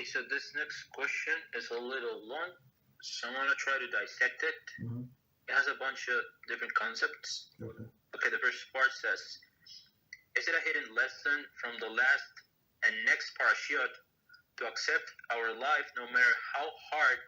Okay, so this next question is a little long, so I'm gonna try to dissect it. Mm-hmm. It has a bunch of different concepts. Okay. The first part says, is it a hidden lesson from the last and next parashiot to accept our life no matter how hard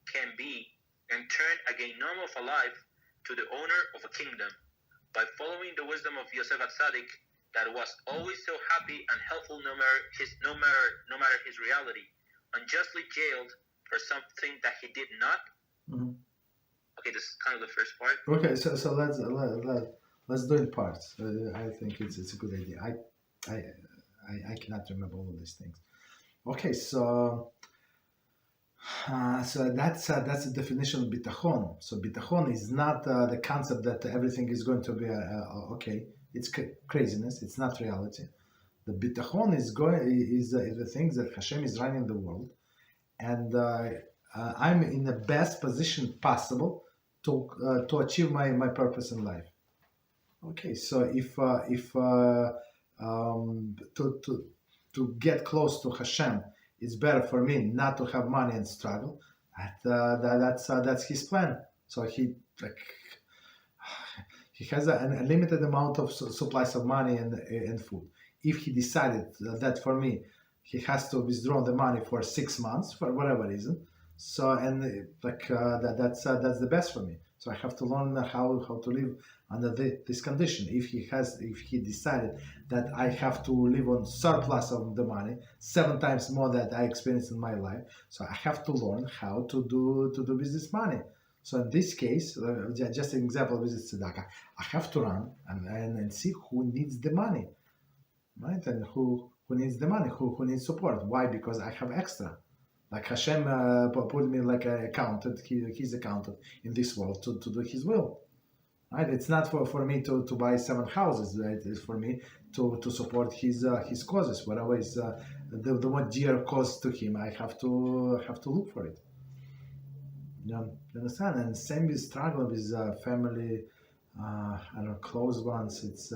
can be and turn a Gehinnom of a life to the owner of a kingdom by following the wisdom of Yosef HaTzaddik that was always so happy and helpful no matter his reality, unjustly jailed for something that he did not? Mm-hmm. Okay, this is kind of the first part. Okay, so let's do it parts. I think it's a good idea. I cannot remember all of these things. Okay, so that's the definition of Bitachon. So Bitachon is not the concept that everything is going to be okay. It's craziness. It's not reality. The Bitachon is the things that Hashem is running the world, and I'm in the best position possible to achieve my purpose in life. Okay, so if to get close to Hashem, it's better for me not to have money and struggle. That's his plan. So he has a limited amount of supplies of money and food. If he decided that for me, he has to withdraw the money for 6 months for whatever reason. So and that's the best for me. So I have to learn how to live under this condition. If he decided that I have to live on surplus of the money, 7 times more that I experienced in my life, so I have to learn how to do with this money. So in this case, just an example with the Tzedakah, I have to run and see who needs the money, right? And who needs the money, who needs support. Why? Because I have extra. Like Hashem put me like an accountant, his accountant in this world to do his will. Right? It's not for me to buy 7 houses, right? It's for me to support his causes, whatever is the more dear cause to him. I have to look for it. You understand? And same with struggle with family, close ones. It's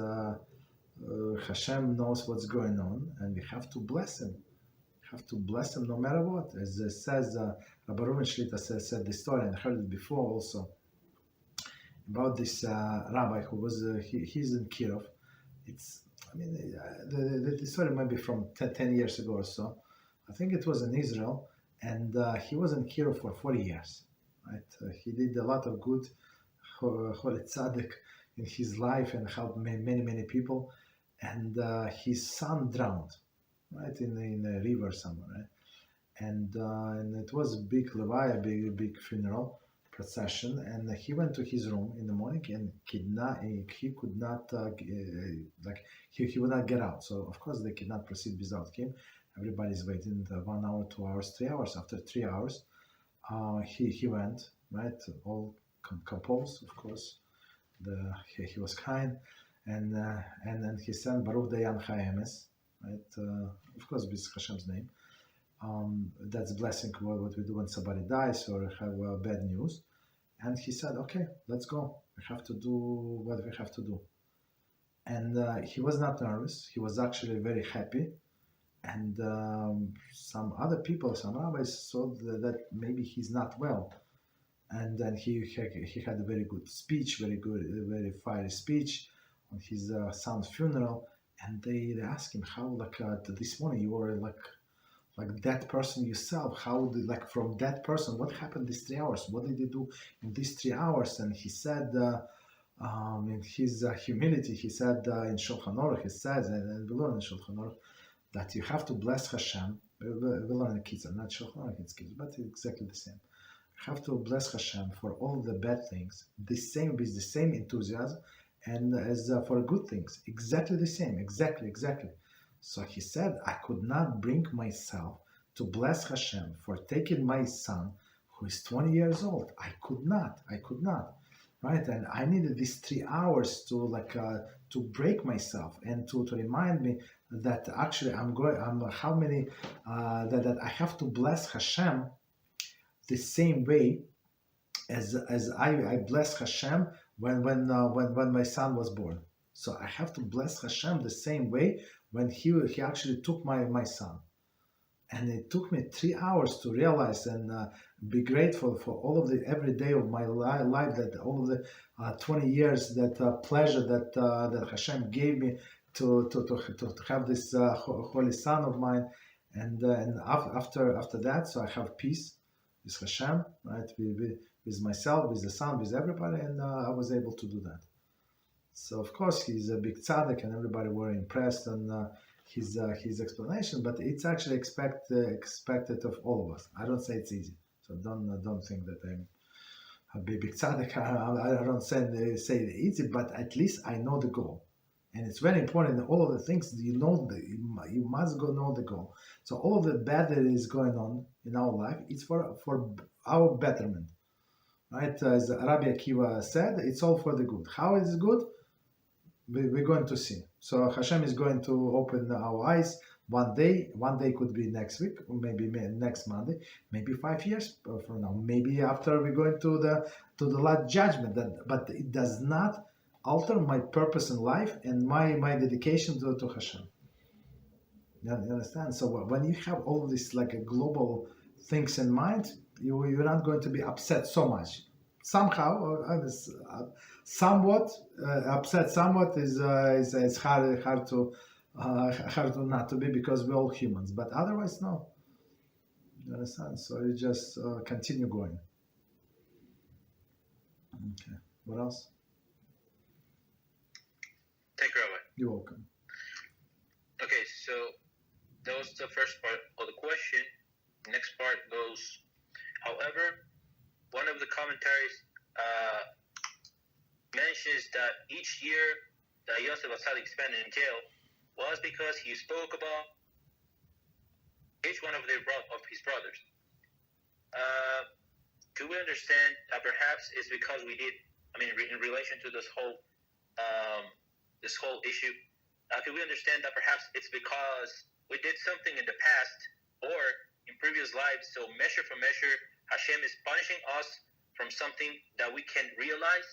Hashem knows what's going on, and we have to bless him. Have to bless him no matter what. As it says, Rabbi Shlita said this story, and I heard it before also, about this rabbi who was, he's in Kiruv. The story might be from 10 years ago or so. I think it was in Israel, and he was in Kiruv for 40 years. Right? He did a lot of good, Holy Tzaddik in his life and helped many people. And his son drowned. Right, in a river somewhere, right? And it was a big levaya, big funeral procession, and he went to his room in the morning and he could not he would not get out. So of course they could not proceed without him. Everybody's waiting 1 hour, 2 hours, 3 hours. After 3 hours, he went, right, all composed, of course. He was kind, and then he said Baruch Dayan Chayemes. Right, of course, with Hashem's name. That's blessing what we do when somebody dies or have bad news. And he said, "Okay, let's go. We have to do what we have to do." And he was not nervous. He was actually very happy. And some other people, some rabbis, thought that maybe he's not well. And then he had a very good speech, very fiery speech on his son's funeral. And they asked him how, this morning you were like that person yourself. How did, from that person, what happened these 3 hours? What did you do in these 3 hours? And he said, in his humility, he said in Shulchan Aruch, he says, and we learn in Shulchan Aruch, that you have to bless Hashem. We learn in Kitzur, not Shulchan Aruch, it's Kitzur, but it's exactly the same. You have to bless Hashem for all the bad things, with the same enthusiasm, and as for good things, exactly the same, exactly. So he said, I could not bring myself to bless Hashem for taking my son, who is 20 years old. I could not, right? And I needed these 3 hours to break myself and to remind me that actually that I have to bless Hashem the same way as I bless Hashem when my son was born. So I have to bless Hashem the same way when he actually took my son. And it took me 3 hours to realize and be grateful for all of the every day of my life, that all of the 20 years, that pleasure that Hashem gave me to have this holy son of mine, and after that, so I have peace with Hashem, right, with myself, with the son, with everybody, and I was able to do that. So of course he's a big tzaddik, and everybody were impressed on his explanation, but it's actually expected of all of us. I don't say it's easy, so don't think that I'm a big tzaddik. I don't say it's easy, but at least I know the goal, and it's very important. In all of the things you must go know the goal. So all of the bad that is going on in our life, it's for our betterment, right? As Rabbi Akiva said, it's all for the good. How is it good? We're going to see. So Hashem is going to open our eyes one day. One day could be next week, or maybe next Monday, maybe 5 years from now, maybe after we go into the last judgment. But it does not alter my purpose in life and my dedication to Hashem. You understand? So when you have all of these like a global things in mind, you're not going to be upset so much. Somehow, somewhat upset. Somewhat is hard to not to be, because we're all humans. But otherwise, no. You understand? So you just continue going. Okay. What else? Thank you, Rabbi. You're welcome. Okay, so that was the first part of the question. Next part goes, however, one of the commentaries mentions that each year that Yosef HaTzaddik spent in jail was because he spoke about each one of his brothers. Do we understand that perhaps it's because we did, in relation to this whole issue, do we understand that perhaps it's because we did something in the past or in previous lives, so measure for measure, Hashem is punishing us from something that we can realize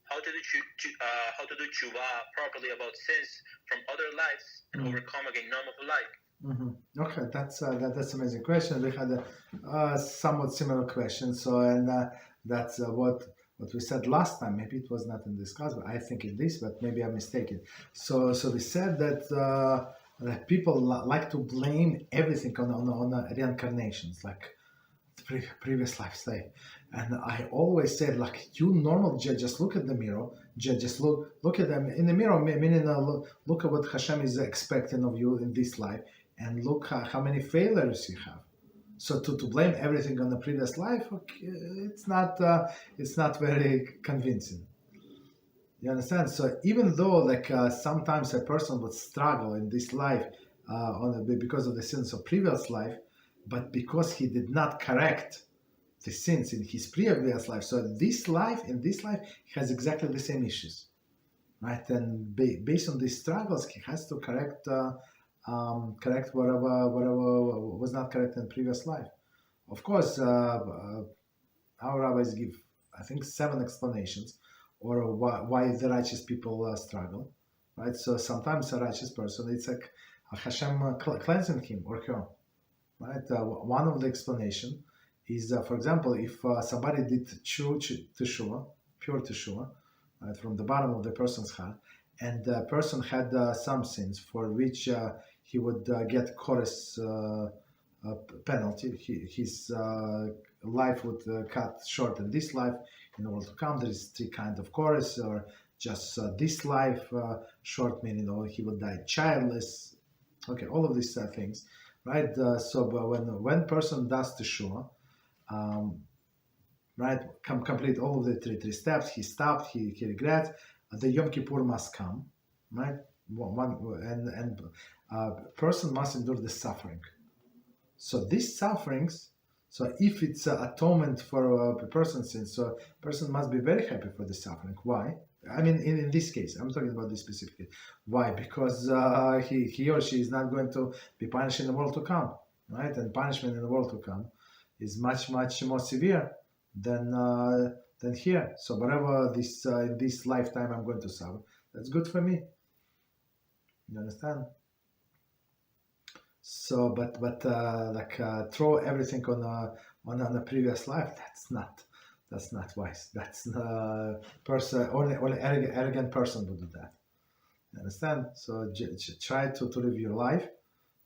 how to do Teshuvah properly about sins from other lives and overcome a Gehinnom of life. Mm-hmm. Okay, that's an amazing question. We had a somewhat similar question. So, and that's what we said last time. Maybe it was not in this class, but I think it is. But maybe I'm mistaken. So we said that people like to blame everything on reincarnations, like previous lifestyle. And I always said, like, you normal just look at the mirror, just look at them in the mirror, meaning look at what Hashem is expecting of you in this life, and look how many failures you have. So to blame everything on the previous life, okay, it's not very convincing. You understand? So even though like sometimes a person would struggle in this life because of the sins of previous life, but because he did not correct the sins in his previous life, so in this life he has exactly the same issues, right? And based on these struggles, he has to correct whatever was not correct in previous life. Of course, our rabbis give, I think, 7 explanations or why the righteous people struggle, right? So sometimes a righteous person, it's like Hashem cleansing him or her, right? One of the explanation is, for example, if somebody did Teshuvah, pure Teshuvah, right, from the bottom of the person's heart, and the person had some sins for which he would get chorus penalty, his life would cut short in this life. In order to come, there is 3 kinds of chorus, or just this life short, meaning he would die childless. Okay, all of these things, right? So when person does Teshuvah, right, complete all of the three steps, he stopped, he regrets, the Yom Kippur must come, right? And person must endure the suffering. So these sufferings, so if it's atonement for a person's sins, so person must be very happy for the suffering. Why? I mean, in this case, I'm talking about this specifically. Why? Because he or she is not going to be punished in the world to come, right? And punishment in the world to come is much more severe than here. So whatever in this lifetime I'm going to suffer, that's good for me. You understand? So, but throw everything on a previous life. That's not wise. That's person only arrogant person would do that. You understand? So try to live your life.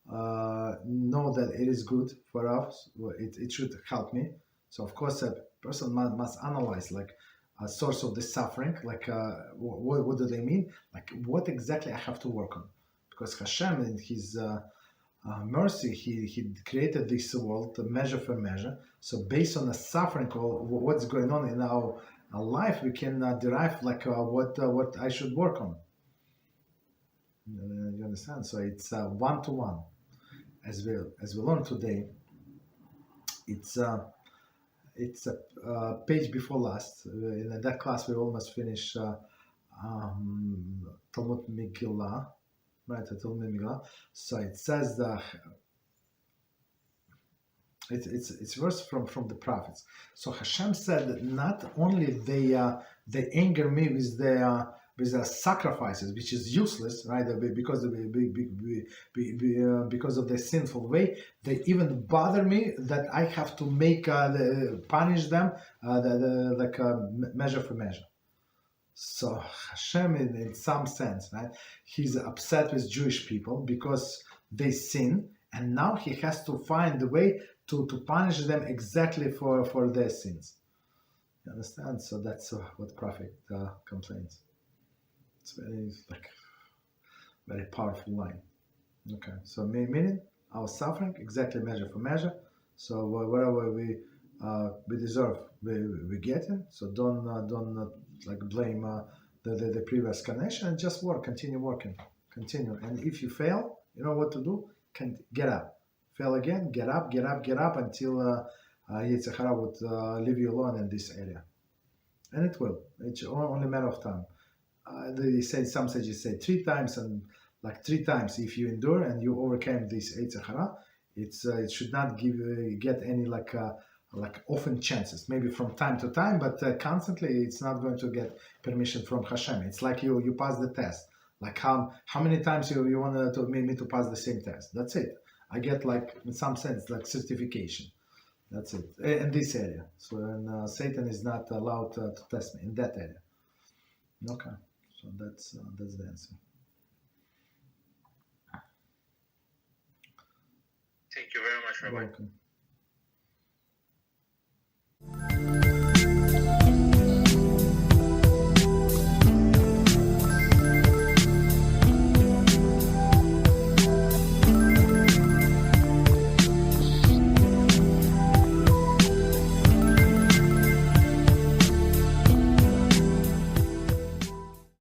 Know that it is good for us. It should help me. So of course a person must analyze like a source of the suffering. Like what do they mean? Like what exactly I have to work on? Because Hashem in His mercy, he created this world measure for measure. So based on the suffering or what's going on in our life, we can derive like what I should work on. You understand? So it's one to one. As we learned today, it's a page before last. In that class, we almost finished Talmud Megillah, right? Talmud Megillah. So it says that it's verse from the prophets. So Hashem said that not only they anger me with their sacrifices, which is useless, right? Because of their sinful way, they even bother me that I have to make punish them measure for measure. So Hashem, in some sense, right, He's upset with Jewish people because they sin, and now He has to find a way to punish them exactly for their sins. You understand? So that's what prophet complains. It's very powerful line. Okay, so meaning our suffering exactly measure for measure. So whatever we deserve, we get it. So don't like blame the previous connection, and just continue working. And if you fail, you know what to do. Get up. Fail again. Get up until Yetzer Hara would leave you alone in this area, and it will. It's only a matter of time. Some sages say 3 times, and like 3 times if you endure and you overcame this Yetzer Hara, it should not get any like often chances. Maybe from time to time, but constantly it's not going to get permission from Hashem. It's like you pass the test. Like how many times you want me to pass the same test? That's it. I get like in some sense like certification. That's it in this area. So Satan is not allowed to test me in that area. Okay. So that's the answer. Thank you very much, Rabbi. You're welcome.